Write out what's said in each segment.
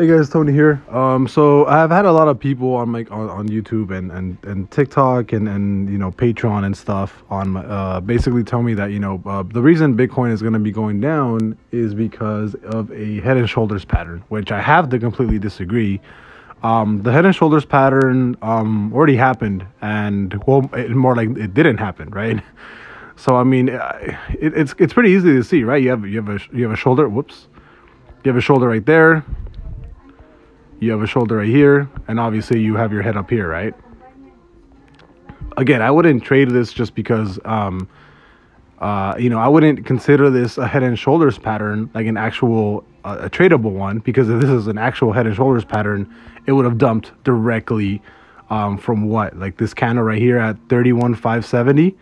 Hey guys, Tony here. So I've had a lot of people on on YouTube and TikTok and Patreon and stuff on my, basically tell me that the reason Bitcoin is going to be going down is because of a head and shoulders pattern, which I have to completely disagree. The head and shoulders pattern already happened, and more like it didn't happen, right? So I mean, it's pretty easy to see, right? You have a shoulder. Whoops. You have a shoulder right there. You have a shoulder right here, and obviously you have your head up here, right? Again, I wouldn't trade this just because, I wouldn't consider this a head and shoulders pattern, like an actual a tradable one, because if this is an actual head and shoulders pattern, it would have dumped directly from what, like this candle right here at 31,570.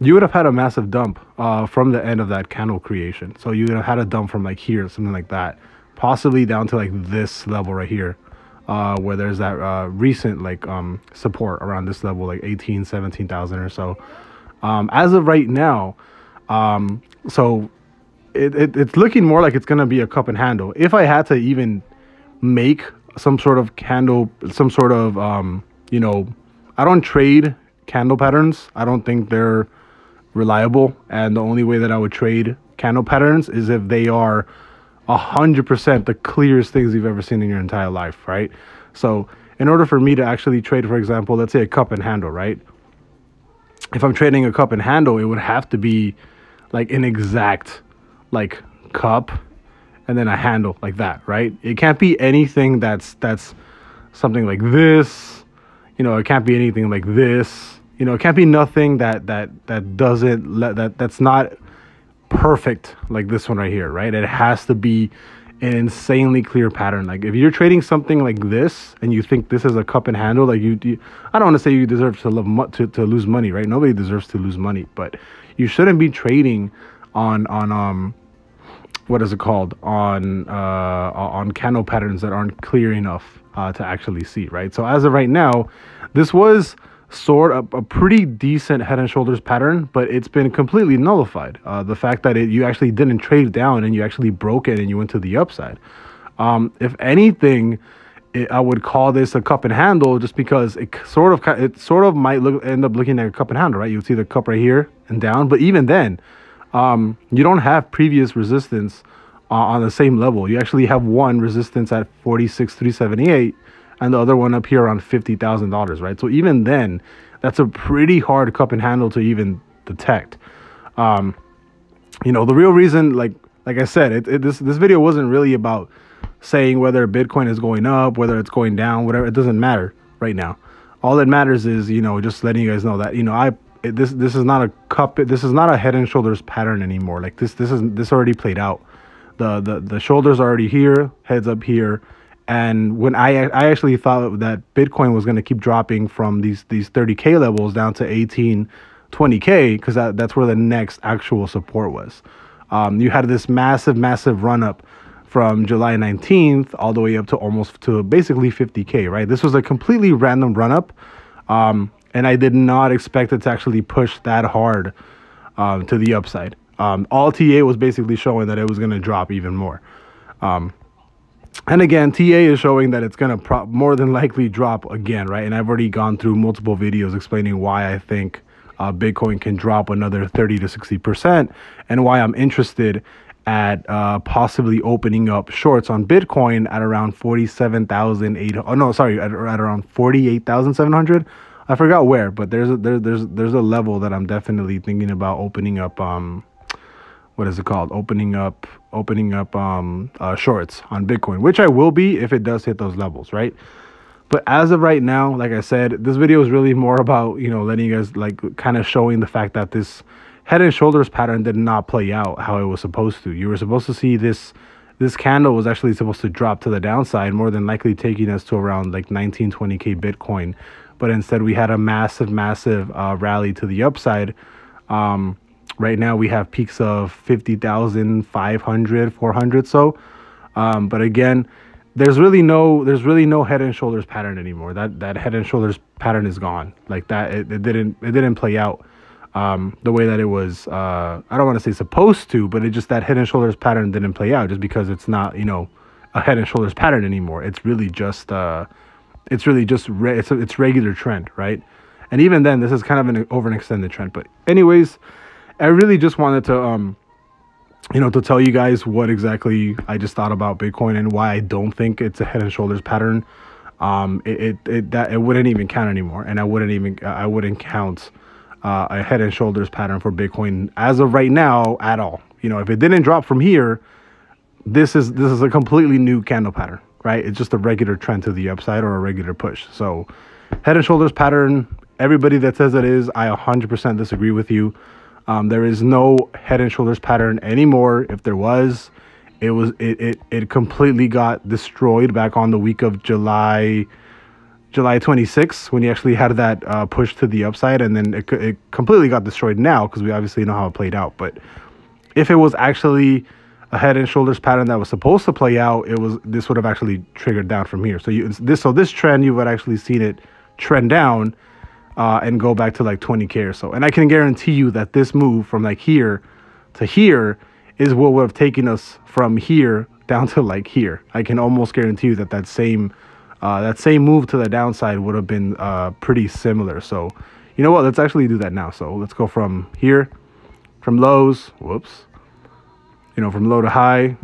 You would have had a massive dump from the end of that candle creation. So you would have had a dump from like here, something like that. Possibly down to like this level right here, where there's that recent like support around this level, like 17,000 or so. As of right now, so it's looking more like it's gonna be a cup and handle. If I had to even make some sort of candle, some sort of I don't trade candle patterns. I don't think they're reliable, and the only way that I would trade candle patterns is if they are 100% the clearest things you've ever seen in your entire life, right? So in order for me to actually trade, for example, let's say a cup and handle, right? If I'm trading a cup and handle, it would have to be like an exact like cup and then a handle like that, right? It can't be anything that's something like this, it can't be anything like this, it can't be nothing that's not perfect like this one right here, right? It has to be an insanely clear pattern. Like if you're trading something like this and you think this is a cup and handle, like I don't want to say you deserve to lose money, right? Nobody deserves to lose money, but you shouldn't be trading on what is it called, on candle patterns that aren't clear enough to actually see, right? So as of right now, this was sort of a pretty decent head and shoulders pattern, but it's been completely nullified. The fact that you actually didn't trade down and you actually broke it and you went to the upside. If anything, I would call this a cup and handle, just because it sort of might end up looking like a cup and handle, right? You see the cup right here and down, but even then, you don't have previous resistance on the same level. You actually have one resistance at 46,378. And the other one up here around $50,000, right? So even then, that's a pretty hard cup and handle to even detect. The real reason, like I said, this video wasn't really about saying whether Bitcoin is going up, whether it's going down, whatever. It doesn't matter right now. All that matters is, just letting you guys know that, this is not a cup. This is not a head and shoulders pattern anymore. Like this already played out. The shoulders are already here, heads up here. And when I actually thought that Bitcoin was going to keep dropping from these 30K levels down to 18, 20K, because that's where the next actual support was. You had this massive run up from July 19th all the way up to basically 50K, right? This was a completely random run up. And I did not expect it to actually push that hard to the upside. All TA was basically showing that it was going to drop even more. And again, TA is showing that it's going to more than likely drop again, right? And I've already gone through multiple videos explaining why I think Bitcoin can drop another 30 to 60%, and why I'm interested at possibly opening up shorts on Bitcoin at around 47,800. Oh no, sorry, at around 48,700. I forgot where, but there's a level that I'm definitely thinking about opening up. What is it called? Opening up shorts on Bitcoin, which I will be if it does hit those levels, right? But as of right now, like I said, this video is really more about, letting you guys, like, kind of showing the fact that this head and shoulders pattern did not play out how it was supposed to. You were supposed to see this candle was actually supposed to drop to the downside, more than likely taking us to around like 19, 20K Bitcoin. But instead we had a massive rally to the upside. Right now we have peaks of 50,500, 400. So, but again, there's really no head and shoulders pattern anymore. That head and shoulders pattern is gone. Like that, it didn't play out the way that it was. I don't want to say supposed to, but it just, that head and shoulders pattern didn't play out just because it's not, a Head and Shoulders pattern anymore. It's really just it's regular trend, right? And even then, this is kind of an over an extended trend. But anyways, I really just wanted to to tell you guys what exactly I just thought about Bitcoin and why I don't think it's a Head and Shoulders pattern. It wouldn't even count anymore, and I wouldn't count a Head and Shoulders pattern for Bitcoin as of right now at all. If it didn't drop from here, this is a completely new candle pattern, right? It's just a regular trend to the upside or a regular push. So Head and Shoulders pattern, everybody that says it is, I 100% disagree with you. There is no Head and Shoulders pattern anymore. If there was, it completely got destroyed back on the week of July 26th, when you actually had that push to the upside, and then it completely got destroyed now, because we obviously know how it played out. But if it was actually a Head and Shoulders pattern that was supposed to play out, this would have actually triggered down from here. So this trend, you would actually seen it trend down and go back to like 20K or so. And I can guarantee you that this move from like here to here is what would have taken us from here down to like here. I can almost guarantee you that same move to the downside would have been pretty similar. So you know what? Let's actually do that now. So let's go from here, from lows. Whoops. From low to high,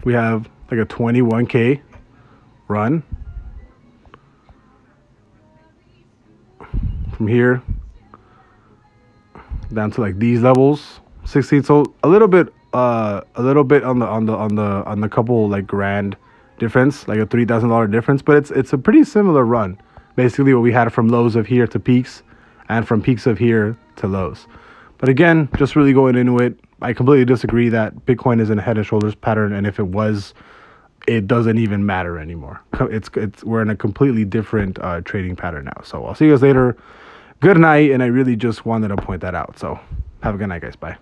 we have like a 21K run. From here down to like these levels, 16. So a little bit on the couple like grand difference, like a $3,000 difference, but it's a pretty similar run. Basically, what we had from lows of here to peaks, and from peaks of here to lows. But again, just really going into it, I completely disagree that Bitcoin is in a Head and Shoulders pattern, and if it was, it doesn't even matter anymore. We're in a completely different trading pattern now. So I'll see you guys later. Good night, and I really just wanted to point that out. So have a good night, guys. Bye.